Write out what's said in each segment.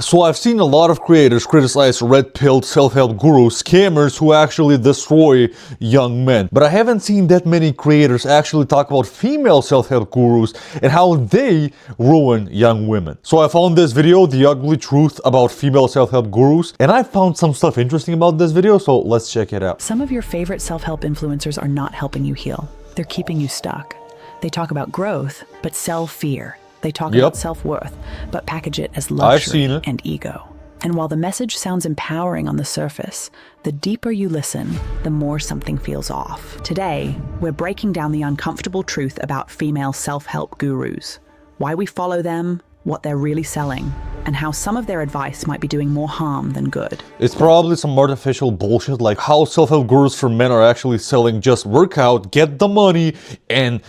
So I've seen a lot of creators criticize red-pilled self-help gurus, scammers who actually destroy young men. But I haven't seen that many creators actually talk about female self-help gurus and how they ruin young women. So I found this video, The Ugly Truth About Female Self-Help Gurus, and I found some stuff interesting about this video, so let's check it out. Some of your favorite self-help influencers are not helping you heal. They're keeping you stuck. They talk about growth, but sell fear. They talk about self-worth, but package it as luxury and ego. And while the message sounds empowering on the surface, the deeper you listen, the more something feels off. Today, we're breaking down the uncomfortable truth about female self-help gurus, why we follow them, what they're really selling, and how some of their advice might be doing more harm than good. It's probably some artificial bullshit, like how self-help gurus for men are actually selling just work out, get the money, and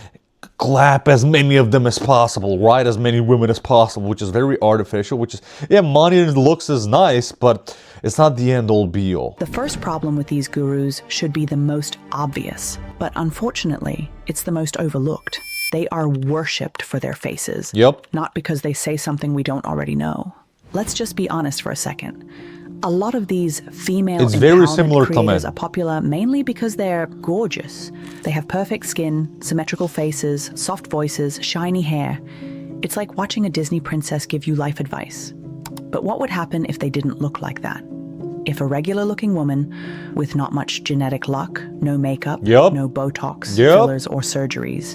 clap as many of them as possible, ride as many women as possible, which is very artificial, which is, yeah, money and looks is nice, but it's not the end-all be-all. The first problem with these gurus should be the most obvious, but unfortunately, it's the most overlooked. They are worshipped for their faces, not because they say something we don't already know. Let's just be honest for a second. A lot of these female empowerment creators are popular mainly because they're gorgeous. They have perfect skin, symmetrical faces, soft voices, shiny hair. It's like watching a Disney princess give you life advice. But what would happen if they didn't look like that? If a regular-looking woman with not much genetic luck, no makeup, no Botox, fillers, or surgeries,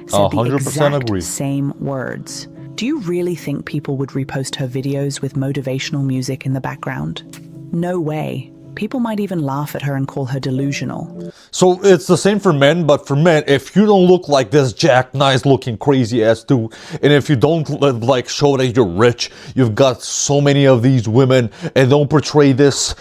said the exact same words, do you really think people would repost her videos with motivational music in the background? No way. People might even laugh at her and call her delusional. So it's the same for men, but for men, if you don't look like this jacked, nice-looking, crazy-ass dude, and if you don't like show that you're rich, you've got so many of these women, and don't portray this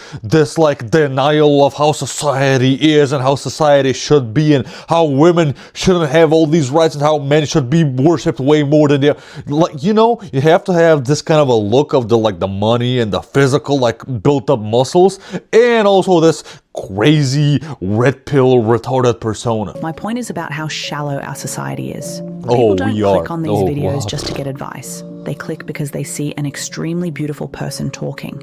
like denial of how society is and how society should be, and how women shouldn't have all these rights, and how men should be worshipped way more than they are. Like, you know, you have to have this kind of a look of the money and the physical, like built-up muscles, and also this crazy red pill retarded persona. My point is about how shallow our society is. People don't click on these videos just to get advice. They click because they see an extremely beautiful person talking.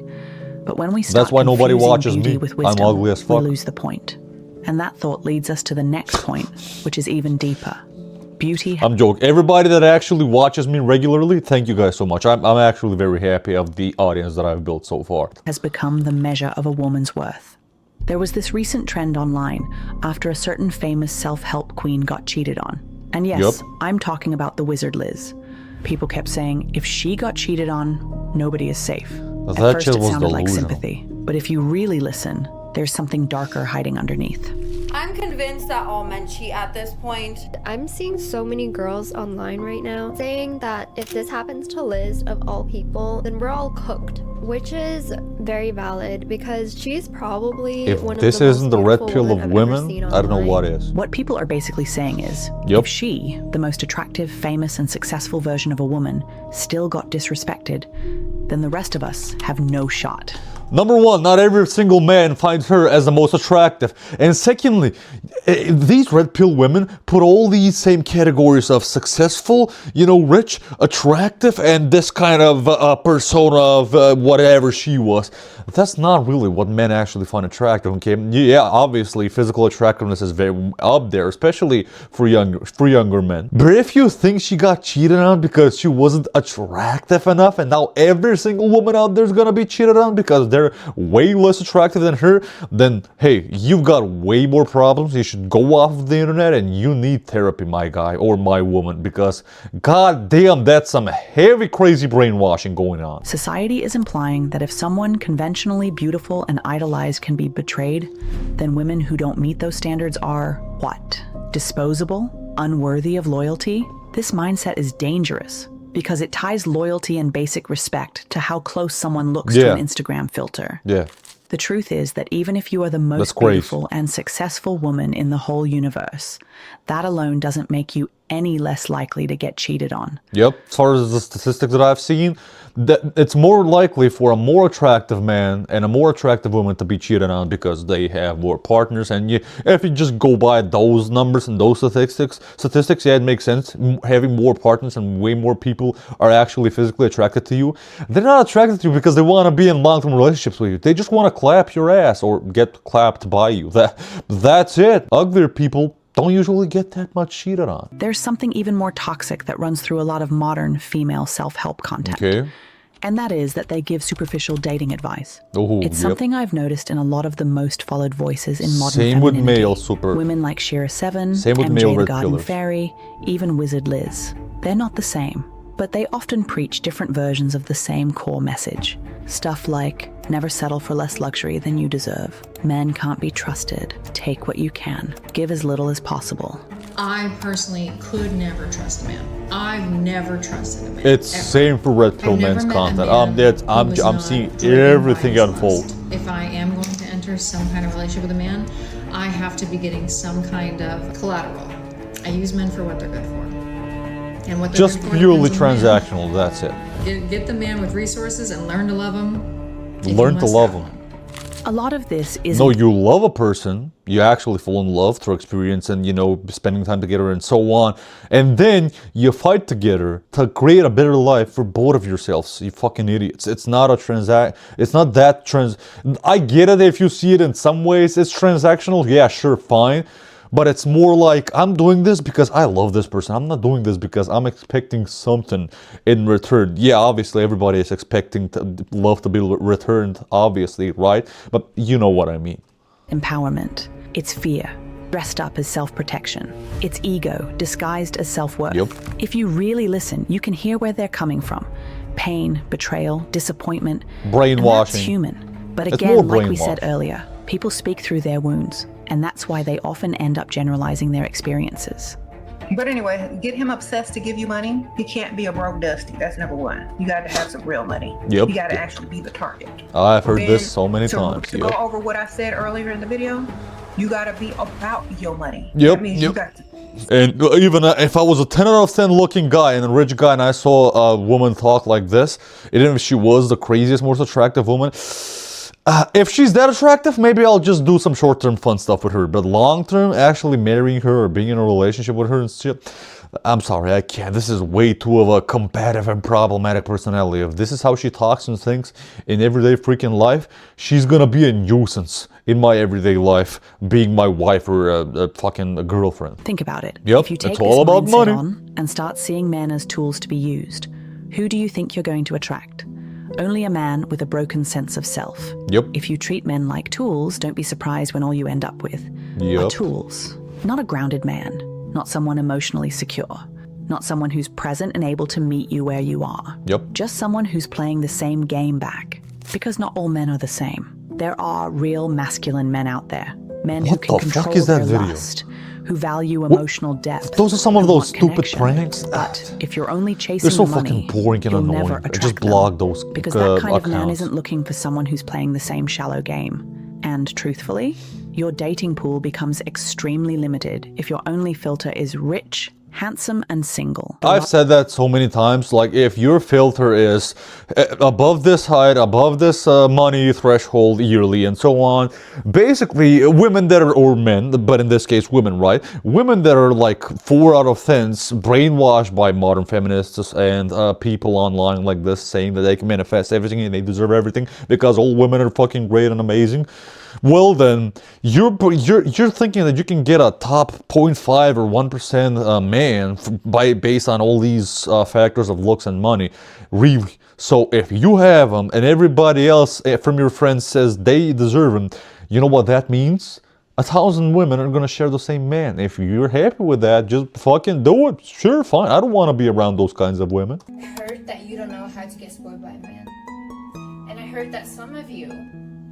But when we start confusing beauty with wisdom, we lose the point. And that thought leads us to the next point, which is even deeper. Beauty. I'm joking. Everybody that actually watches me regularly, thank you guys so much. I'm actually very happy of the audience that I've built so far. Has become the measure of a woman's worth. There was this recent trend online after a certain famous self-help queen got cheated on. And yes, I'm talking about thewizardliz. People kept saying, if she got cheated on, nobody is safe. At first it sounded like sympathy, but if you really listen, there's something darker hiding underneath. I'm convinced that all men cheat at this point. I'm seeing so many girls online right now saying that if this happens to Liz of all people, then we're all cooked, which is very valid because she's probably one of the most isn't the red pill of women, I don't know what is. What people are basically saying is, if she, the most attractive, famous, and successful version of a woman, still got disrespected, then the rest of us have no shot. Number one, not every single man finds her as the most attractive. And secondly, these red pill women put all these same categories of successful, you know, rich, attractive, and this kind of persona of whatever she was. That's not really what men actually find attractive, okay? Yeah, obviously, physical attractiveness is very up there, especially for younger men. But if you think she got cheated on because she wasn't attractive enough, and now every single woman out there is gonna be cheated on because they're way less attractive than her, then hey, you've got way more problems. You should go off of the internet and you need therapy, my guy or my woman, because god damn, that's some heavy, crazy brainwashing going on. Society is implying that if someone conventionally beautiful and idolized can be betrayed, then women who don't meet those standards are what? Disposable? Unworthy of loyalty? This mindset is dangerous, because it ties loyalty and basic respect to how close someone looks to an Instagram filter. The truth is that even if you are the most beautiful and successful woman in the whole universe, that alone doesn't make you any less likely to get cheated on. Yep, as far as the statistics that I've seen, that it's more likely for a more attractive man and a more attractive woman to be cheated on because they have more partners. And if you just go by those numbers and those statistics, yeah, it makes sense. Having more partners and way more people are actually physically attracted to you. They're not attracted to you because they want to be in long-term relationships with you. They just want to clap your ass or get clapped by you. That's it. Uglier people don't usually get that much cheated on. There's something even more toxic that runs through a lot of modern female self-help content. Okay. And that is that they give superficial dating advice. Oh, it's something I've noticed in a lot of the most followed voices in modern Same femininity. with male super. Women like Shira7, Same with MJ male the red Garden pillars. Fairy, even wizardliz. They're not the same, but they often preach different versions of the same core message. Stuff like, never settle for less luxury than you deserve. Men can't be trusted. Take what you can. Give as little as possible. I personally could never trust a man. I've never trusted a man. It's ever. same for red pill I've never men's met a content. man I'm who was seeing not driven by everything his unfold. lust. If I am going to enter some kind of relationship with a man, I have to be getting some kind of collateral. I use men for what they're good for. And what they're Just good for purely depends on the transactional, that's it. man. Get the man with resources and learn to love him. if you Learn to must love have them. one. A lot of this is No, you love a person, you actually fall in love through experience and, spending time together and so on. And then you fight together to create a better life for both of yourselves, you fucking idiots. It's not I get it if you see it in some ways, it's transactional, yeah, sure, fine. But it's more like, I'm doing this because I love this person. I'm not doing this because I'm expecting something in return. Yeah, obviously everybody is expecting love to be returned, obviously, right? But you know what I mean. empowerment. It's fear, dressed up as self-protection. It's ego, disguised as self-worth. Yep. If you really listen, you can hear where they're coming from. Pain, betrayal, disappointment. Brainwashing. And that's human. But It's again, more like we said brainwash. earlier, people speak through their wounds. And that's why they often end up generalizing their experiences. But anyway, get him obsessed to give you money. He can't be a broke dusty. That's number one. You got to have some real money. Yep. You got to actually be the target. I've heard Then this so many times. To Yep. go over what I said earlier in the video, you got to be about your money. Yep, That means yep. you got to. And even if I was a 10 out of 10 looking guy and a rich guy and I saw a woman talk like this, even if she was the craziest, most attractive woman, if she's that attractive, maybe I'll just do some short-term fun stuff with her. But long-term, actually marrying her or being in a relationship with her and shit, I'm sorry, I can't. This is way too of a combative and problematic personality. If this is how she talks and thinks in everyday freaking life, she's gonna be a nuisance in my everyday life, being my wife or a fucking girlfriend. Think about it. Yep, if you take it's all this about mindset money. on and start seeing men as tools to be used, who do you think you're going to attract? Only a man with a broken sense of self. Yep. If you treat men like tools, don't be surprised when all you end up with are Yep. tools. Not a grounded man, not someone emotionally secure, not someone who's present and able to meet you where you are. Yep. Just someone who's playing the same game back. Because not all men are the same. There are real masculine men out there. Men who What can the fuck control is that their video? lust, who value emotional depth. Those are some of and those want stupid connection. pranks. But if you're only chasing They're so money, fucking boring and you'll annoying. never I attract just them. block those Because that kind of man accounts. isn't looking for someone who's playing the same shallow game. And truthfully, your dating pool becomes extremely limited if your only filter is rich, handsome, and single. I've said that so many times, like if your filter is above this height, above this money threshold yearly and so on, basically women that are, or men, but in this case women, right? Women that are like 4 out of 10s brainwashed by modern feminists and people online like this saying that they can manifest everything and they deserve everything because all women are fucking great and amazing. Well then, you're thinking that you can get a top 0.5 or 1% man based on all these factors of looks and money. Really? So if you have them and everybody else from your friends says they deserve them, you know what that means? 1,000 women are gonna share the same man. If you're happy with that, just fucking do it. Sure, fine. I don't want to be around those kinds of women. I heard that you don't know how to get spoiled by a man. And I heard that some of you,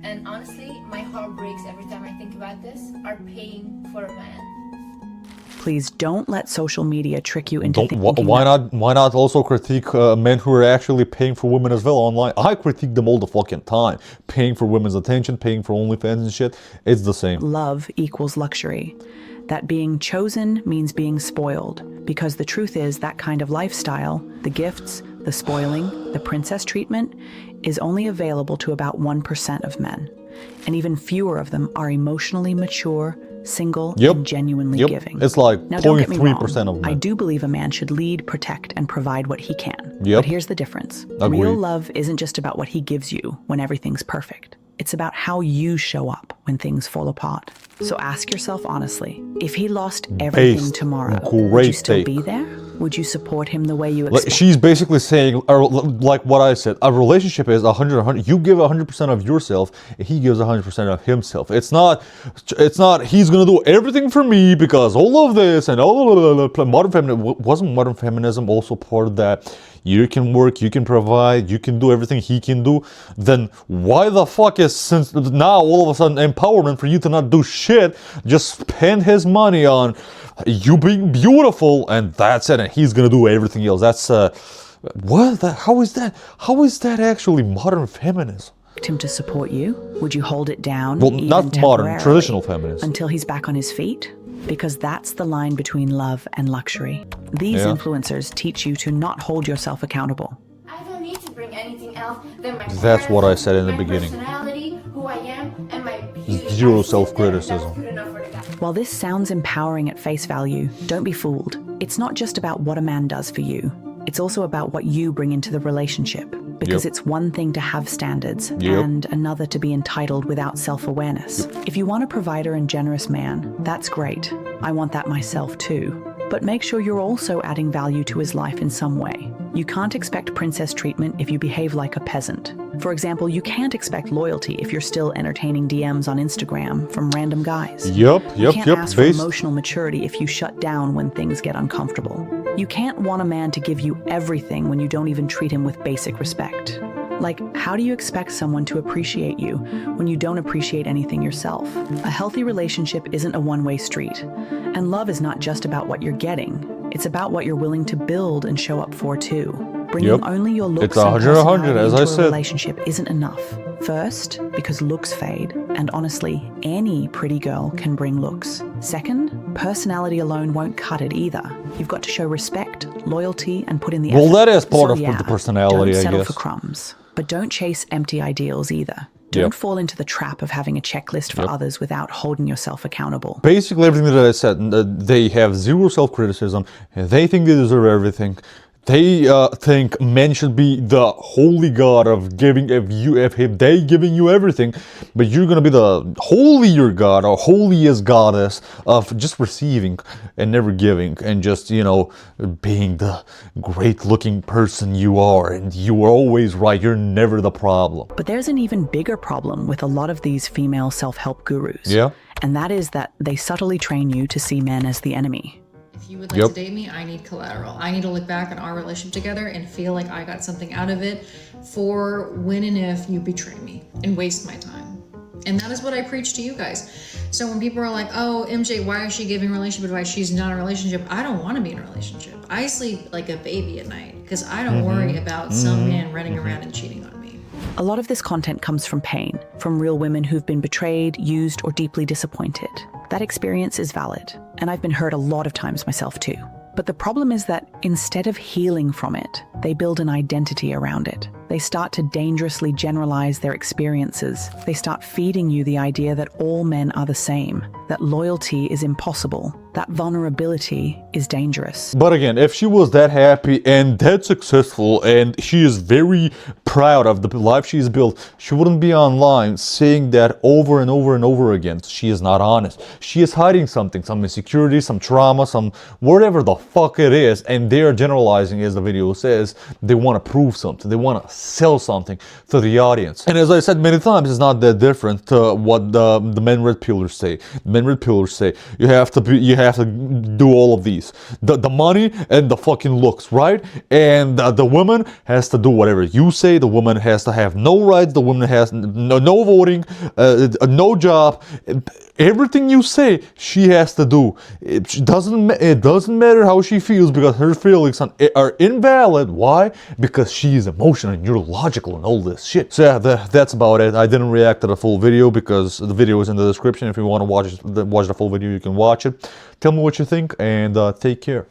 and honestly, my heart breaks every time I think about this, are paying for a man. Please don't let social media trick you into thinking Why that not also critique men who are actually paying for women as well online? I critique them all the fucking time. Paying for women's attention, paying for OnlyFans and shit. It's the same. love equals luxury. that being chosen means being spoiled, because the truth is that kind of lifestyle, the gifts, the spoiling, the princess treatment, is only available to about 1% of men. And even fewer of them are emotionally mature, single, and genuinely giving. It's like now, don't get me 0.3% wrong, of men. I do believe a man should lead, protect, and provide what he can. Yep. But here's the difference. Agreed. Real love isn't just about what he gives you when everything's perfect. It's about how you show up when things fall apart. So ask yourself honestly, if he lost everything tomorrow, would you still be there? Would you support him the way you expect? She's basically saying, or like what I said, a relationship is 100. You give 100% of yourself, and he gives 100% of himself. It's not he's gonna do everything for me because all of this and all of the modern feminism. Wasn't modern feminism also part of that? You can work, you can provide, you can do everything he can do. Then why the fuck is, since now all of a sudden empowerment for you to not do shit, just spend his money on you being beautiful and that's it, and he's gonna do everything else? That's how is that actually modern feminism? Him to support you? Would you hold it down? Well, not modern, traditional feminism. Until he's back on his feet? Because that's the line between love and luxury. These influencers teach you to not hold yourself accountable. I don't need to bring anything else than my That's what I said in the beginning. personality, who I am, and my beauty. Zero self-criticism. That's good enough for the guy. While this sounds empowering at face value, don't be fooled. It's not just about what a man does for you. It's also about what you bring into the relationship. Because it's one thing to have standards and another to be entitled without self-awareness. If you want a provider and generous man, that's great. I want that myself too. But make sure you're also adding value to his life in some way. You can't expect princess treatment if you behave like a peasant. For example, you can't expect loyalty if you're still entertaining DMs on Instagram from random guys. You can't ask for emotional maturity if you shut down when things get uncomfortable. You can't want a man to give you everything when you don't even treat him with basic respect. Like, how do you expect someone to appreciate you when you don't appreciate anything yourself? A healthy relationship isn't a one-way street. And love is not just about what you're getting. It's about what you're willing to build and show up for too. Bringing only your looks and personality into a relationship isn't enough. First, because looks fade, and honestly, any pretty girl can bring looks. Second, personality alone won't cut it either. You've got to show respect, loyalty, and put in the effort. Well, that is part of the personality, don't settle I guess. for crumbs, but don't chase empty ideals either. Don't fall into the trap of having a checklist for others without holding yourself accountable. Basically, everything that I said, they have zero self-criticism. They think they deserve everything. They think men should be the holy god of giving, if they giving you everything, but you're gonna be the holier god or holiest goddess of just receiving and never giving, and just, you know, being the great looking person you are, and you are always right, you're never the problem. But there's an even bigger problem with a lot of these female self-help gurus. And that is that they subtly train you to see men as the enemy. If you would like to date me, I need collateral. I need to look back on our relationship together and feel like I got something out of it for when and if you betray me and waste my time. And that is what I preach to you guys. So when people are like, oh, MJ, why is she giving relationship advice? She's not in a relationship. I don't want to be in a relationship. I sleep like a baby at night because I don't worry about some man running around and cheating on me. A lot of this content comes from pain, from real women who've been betrayed, used, or deeply disappointed. That experience is valid, and I've been hurt a lot of times myself too. But the problem is that instead of healing from it, they build an identity around it. They start to dangerously generalize their experiences. They start feeding you the idea that all men are the same, that loyalty is impossible, that vulnerability is dangerous. But again, if she was that happy and that successful and she is very proud of the life she's built, she wouldn't be online saying that over and over and over again. She is not honest. She is hiding something, some insecurity, some trauma, some whatever the fuck it is, and they are generalizing, as the video says. They want to prove something. They want to sell something to the audience. And as I said many times, it's not that different to what the men red pillars say. Men red pillars say you have to do all of these. The money and the fucking looks, right? And the woman has to do whatever you say. The woman has to have no rights. The woman has no voting, no job. Everything you say, she has to do. It doesn't matter how she feels, because her feelings are invalid. Why? Because she is emotional and you're logical and all this shit. So yeah, that's about it. I didn't react to the full video because the video is in the description. If you want to watch the full video, you can watch it. Tell me what you think, and take care.